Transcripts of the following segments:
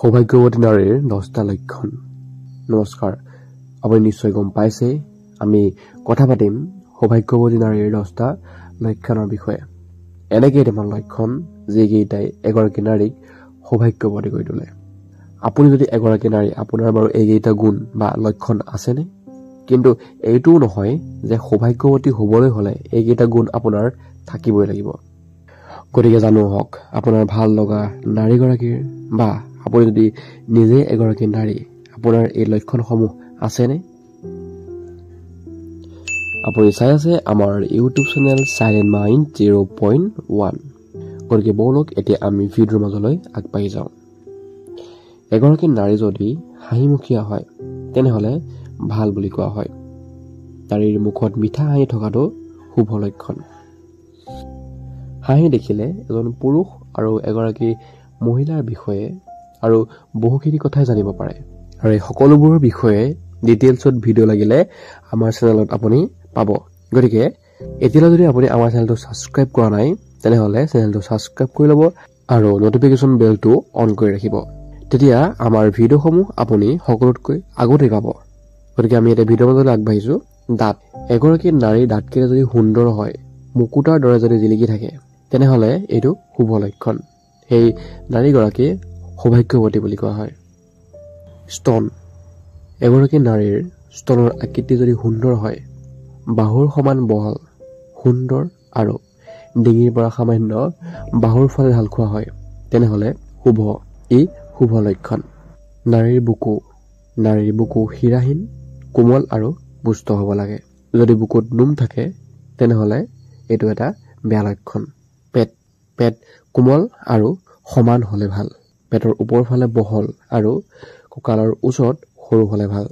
সৌভাগ্যৱতী নাৰীৰ 10টা লক্ষণ। নমস্কাৰ, আপুনি নিশ্চয় গম পাইছে আমি কথা পাতিম সৌভাগ্যৱতী নাৰীৰ 10টা লক্ষণৰ বিষয়ে। এনে কেইটামান লক্ষণ যিকেইটাই এগৰাকী নাৰীক সৌভাগ্যৱতী কৰি তোলে। আপুনি যদি এগৰাকী নাৰী, আপোনাৰ বাৰু এইকেইটা গুণ বা লক্ষণ আছেনে? কিন্তু এইটোও নহয় যে সৌভাগ্যৱতী হ'বলৈ হ'লে এইকেইটা গুণ আপোনাৰ থাকিবই লাগিব। গতিকে জানো হওক আপোনাৰ ভাল লগা নাৰীগৰাকীৰ বা আপুনি যদি নিজে এগৰাকী নাৰী, আপোনাৰ এই লক্ষণসমূহ আছেনে? আপুনি চাই আছে আমাৰ ইউটিউব চেনেল চাইলেণ্ট মাইণ্ড 0.1। গতিকে বলক এতিয়া আমি ভিডিঅ'ৰ মাজলৈ আগবাঢ়ি যাওঁ। এগৰাকী নাৰী যদি হাঁহিমুখীয়া হয় তেনেহ'লে ভাল বুলি কোৱা হয়। নাৰীৰ মুখত মিঠা হাঁহি থকাটো শুভ লক্ষণ। হাঁহি দেখিলে এজন পুৰুষ আৰু এগৰাকী মহিলাৰ বিষয়ে আৰু বহুখিনি কথাই জানিব পাৰে। আৰু এই সকলোবোৰৰ বিষয়ে ডিটেইলছত ভিডিঅ' লাগিলে আমাৰ চেনেলত আপুনি পাব। গতিকে এতিয়ালৈ যদি আপুনি আমাৰ চেনেলটো ছাবস্ক্ৰাইব কৰা নাই তেনেহ'লে চেনেলটো ছাবস্ক্ৰাইব কৰি ল'ব আৰু নটিফিকেশ্যন বেলটো অন কৰি ৰাখিব। তেতিয়া আমাৰ ভিডিঅ'সমূহ আপুনি সকলোতকৈ আগতেই পাব। গতিকে আমি এতিয়া ভিডিঅ'ৰ মাজলৈ আগবাঢ়িছোঁ। দাঁত। এগৰাকী নাৰীৰ দাঁতকেইটা যদি সুন্দৰ হয়, মুকুতাৰ দৰে যদি জিলিকি থাকে তেনেহ'লে এইটো শুভ লক্ষণ। সেই নাৰীগৰাকী সৌভাগ্যৱতী বুলি কোৱা হয়। স্তন। এগৰাকী নাৰীৰ স্তনৰ আকৃতি যদি সুন্দৰ হয়, বাহুৰ সমান বহল, সুন্দৰ আৰু ডিঙিৰ পৰা সামান্য বাহুৰ ফালে ঢাল খোৱা হয় তেনেহ'লে শুভ। ই শুভ লক্ষণ। নাৰীৰ বুকু। নাৰীৰ বুকু শিৰাহীন, কোমল আৰু পুষ্ট হ'ব লাগে। যদি বুকুত নোম থাকে তেনেহ'লে এইটো এটা বেয়া লক্ষণ। পেট। পেট কোমল আৰু সমান হ'লে ভাল। পেটৰ ওপৰ ফালে বহল আৰু কঁকালৰ ওচৰত সৰু হ'লে ভাল।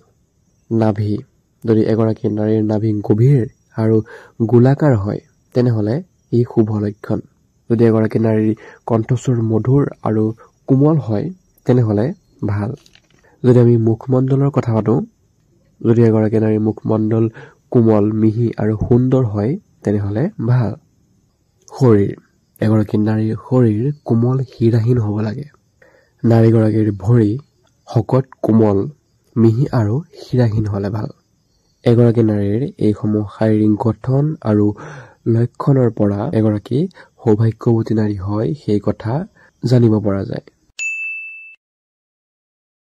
নাভি। যদি এগৰাকী নাৰীৰ নাভি গভীৰ আৰু গোলাকাৰ হয় তেনেহ'লে ই শুভ লক্ষণ। যদি এগৰাকী নাৰীৰ কণ্ঠস্বৰ মধুৰ আৰু কোমল হয় তেনেহ'লে ভাল। যদি আমি মুখমণ্ডলৰ কথা পাতোঁ, যদি এগৰাকী নাৰীৰ মুখমণ্ডল কোমল, মিহি আৰু সুন্দৰ হয় তেনেহ'লে ভাল। শৰীৰ। এগৰাকী নাৰীৰ শৰীৰ কোমল, শিৰাহীন হ'ব লাগে। নাৰীগৰাকীৰ ভৰি শকত, কোমল, মিহি আৰু শিৰাহীন হ'লে ভাল। এগৰাকী নাৰীৰ এইসমূহ শাৰীৰিক গঠন আৰু লক্ষণৰ পৰা এগৰাকী সৌভাগ্যৱতী নাৰী হয় সেই কথা জানিব পৰা যায়।